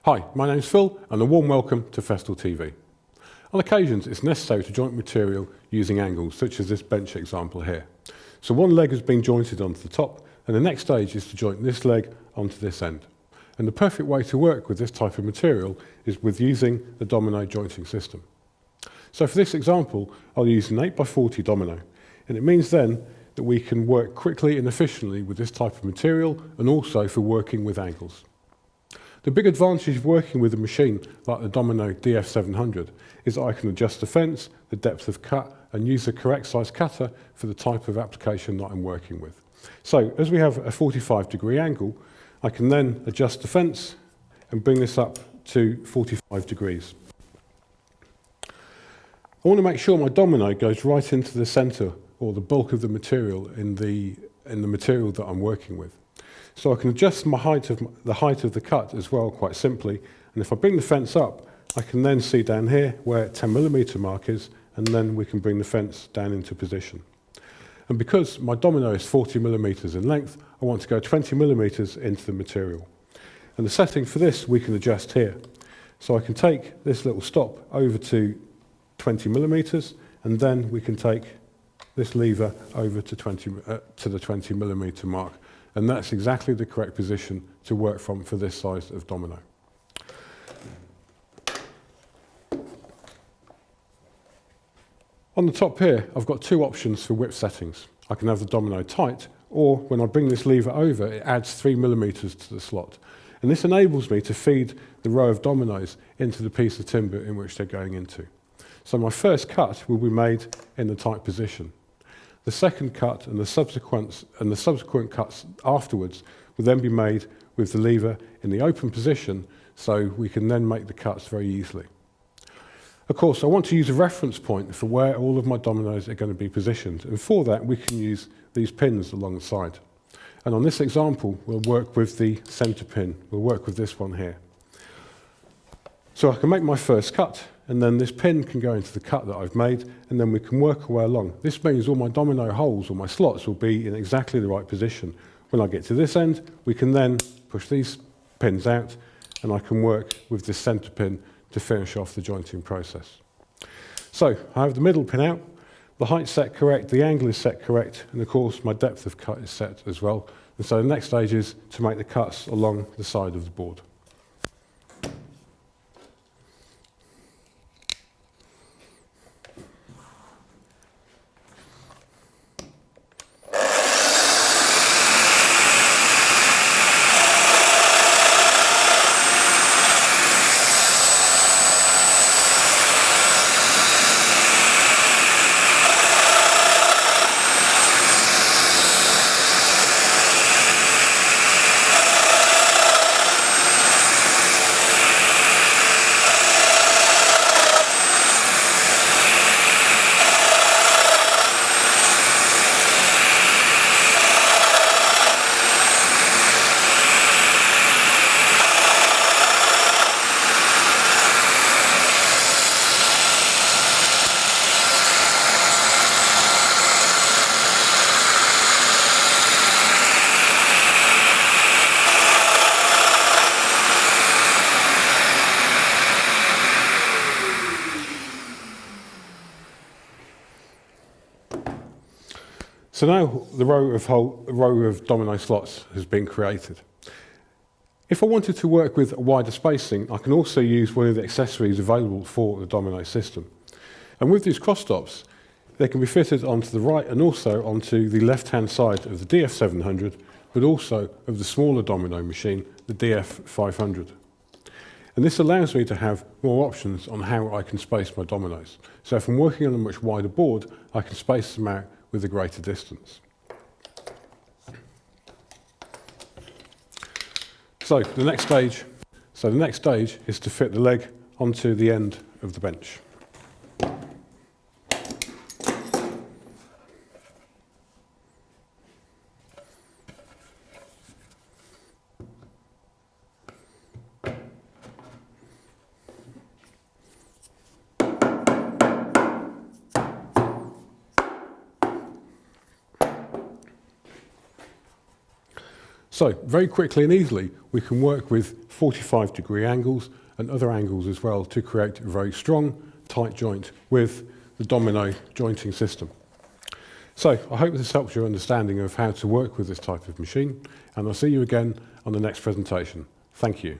Hi, my name's Phil and a warm welcome to Festool TV. On occasions it's necessary to joint material using angles, such as this bench example here. So one leg has been jointed onto the top and the next stage is to joint this leg onto this end. And the perfect way to work with this type of material is with using the domino jointing system. So for this example I'll use an 8x40 domino, and it means then that we can work quickly and efficiently with this type of material and also for working with angles. The big advantage of working with a machine like the Domino DF700 is that I can adjust the fence, the depth of cut, and use the correct size cutter for the type of application that I'm working with. So as we have a 45-degree angle, I can then adjust the fence and bring this up to 45 degrees. I want to make sure my domino goes right into the center or the bulk of the material in the material that I'm working with. So I can adjust the height of the cut as well quite simply, and if I bring the fence up I can then see down here where 10mm mark is, and then we can bring the fence down into position. And because my domino is 40mm in length, I want to go 20mm into the material. And the setting for this we can adjust here. So I can take this little stop over to 20mm, and then we can take this lever over to the 20mm mark. And that's exactly the correct position to work from for this size of domino. On the top here, I've got two options for width settings. I can have the domino tight, or when I bring this lever over, it adds 3mm to the slot. And this enables me to feed the row of dominoes into the piece of timber in which they're going into. So my first cut will be made in the tight position. The second cut and the subsequent cuts afterwards will then be made with the lever in the open position, so we can then make the cuts very easily. Of course, I want to use a reference point for where all of my dominoes are going to be positioned, and for that we can use these pins along the side. And on this example we'll work with the centre pin. We'll work with this one here. So I can make my first cut, and then this pin can go into the cut that I've made, and then we can work our way along. This means all my domino holes or my slots will be in exactly the right position. When I get to this end, we can then push these pins out, and I can work with this centre pin to finish off the jointing process. So I have the middle pin out, the height set correct, the angle is set correct, and of course my depth of cut is set as well. And so the next stage is to make the cuts along the side of the board. So now the row of domino slots has been created. If I wanted to work with a wider spacing, I can also use one of the accessories available for the domino system. And with these cross stops, they can be fitted onto the right and also onto the left-hand side of the DF700, but also of the smaller domino machine, the DF500. And this allows me to have more options on how I can space my dominoes. So if I'm working on a much wider board, I can space them out with a greater distance. So the next stage is to fit the leg onto the end of the bench. So very quickly and easily we can work with 45-degree angles and other angles as well to create a very strong, tight joint with the domino jointing system. So I hope this helps your understanding of how to work with this type of machine, and I'll see you again on the next presentation. Thank you.